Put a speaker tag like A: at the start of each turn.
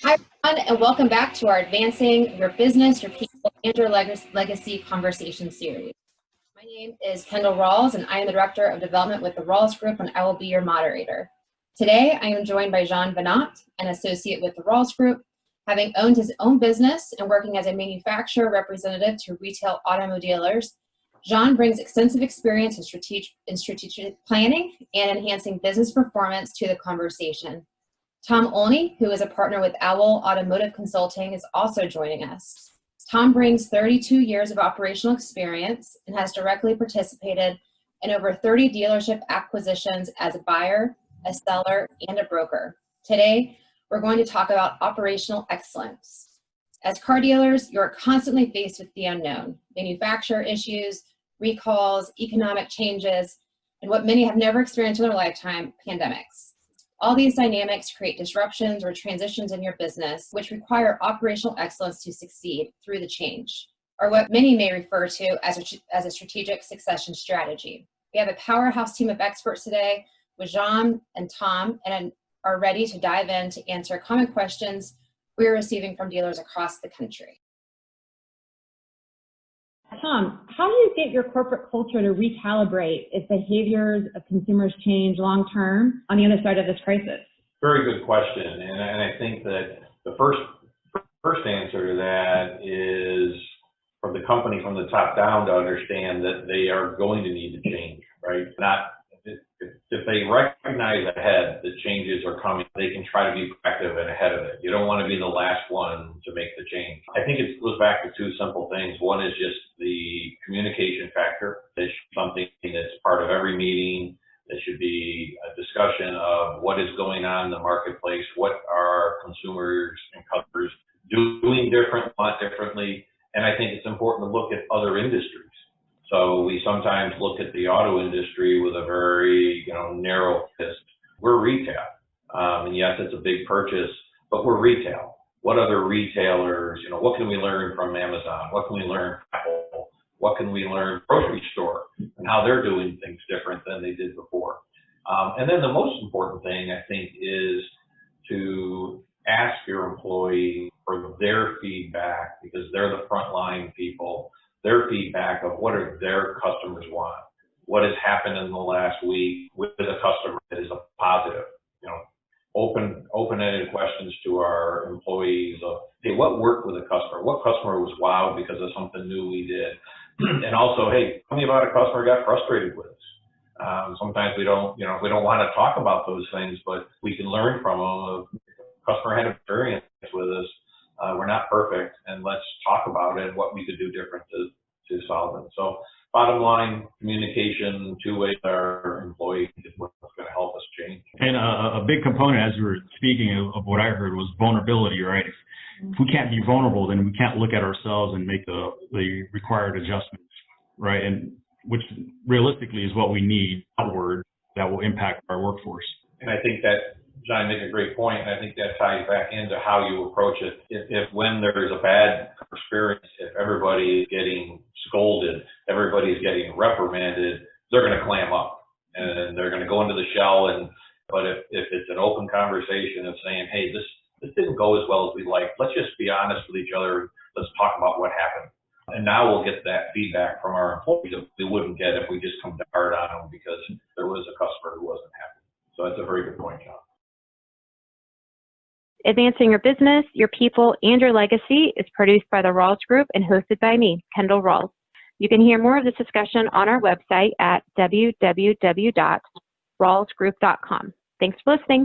A: Hi, everyone, and welcome back to our Advancing Your Business, Your People, and Your Legacy conversation series. My name is Kendall Rawls, and I am the Director of Development with the Rawls Group, and I will be your moderator. Today, I am joined by Jean Venat, an associate with the Rawls Group. Having owned his own business and working as a manufacturer representative to retail automobile dealers, Jean brings extensive experience in strategic planning and enhancing business performance to the conversation. Tom Olney, who is a partner with Owl Automotive Consulting, is also joining us. Tom brings 32 years of operational experience and has directly participated in over 30 dealership acquisitions as a buyer, a seller, and a broker. Today, we're going to talk about operational excellence. As car dealers, you're constantly faced with the unknown, manufacturer issues, recalls, economic changes, and what many have never experienced in their lifetime, pandemics. All these dynamics create disruptions or transitions in your business, which require operational excellence to succeed through the change, or what many may refer to as a strategic succession strategy. We have a powerhouse team of experts today with Jean and Tom, and are ready to dive in to answer common questions we're receiving from dealers across the country.
B: Tom, how do you get your corporate culture to recalibrate if behaviors of consumers change long term on the other side of this crisis?
C: Very good question, and I think that the first answer to that is from the company from the top down to understand that they are going to need to change, right? If they recognize ahead that changes are coming, they can try to be proactive and ahead of it. You don't want to be the last one to make the change. I think it goes back to two simple things. One is just the communication factor. It's something that's part of every meeting. There should be a discussion of what is going on in the marketplace, what are consumers and customers doing differently, and I think it's important to look at other industries. So we sometimes look at the auto industry with a very, narrow fist. We're retail, and yes, it's a big purchase, but we're retail. What other retailers, what can we learn from Amazon? What can we learn from Apple? What can we learn from grocery store and how they're doing things different than they did before? And then the most important thing, I think, is to ask your employee for their feedback, because they're the frontline people. Their feedback of what do their customers want, what has happened in the last week with a customer that is a positive, open-ended questions to our employees of, hey, what worked with a customer? What customer was wowed because of something new we did? And also, hey, tell me about a customer who got frustrated with us. Sometimes we don't want to talk about those things, but we can learn from them. A customer had experience with us. We're not perfect, and let's talk about it, what we could do different to solve it. So bottom line, communication, two-way with our employees is what's going to help us change.
D: And a big component, as you were speaking of what I heard, was vulnerability, right? If we can't be vulnerable, then we can't look at ourselves and make the required adjustments, right? And which realistically is what we need outward that will impact our workforce.
C: And I think that John made a great point, and I think that ties back into how you approach it. If when there's a bad experience, if everybody is getting scolded, everybody's getting reprimanded, they're going to clam up and they're going to go into the shell. But if it's an open conversation of saying, hey, this didn't go as well as we liked, let's just be honest with each other. Let's talk about what happened. And now we'll get that feedback from our employees that we wouldn't get if we just come hard on them because there was a customer who wasn't happy. So that's a very good point, John.
E: Advancing Your Business, Your People, and Your Legacy is produced by the Rawls Group and hosted by me, Kendall Rawls. You can hear more of this discussion on our website at www.rawlsgroup.com. Thanks for listening.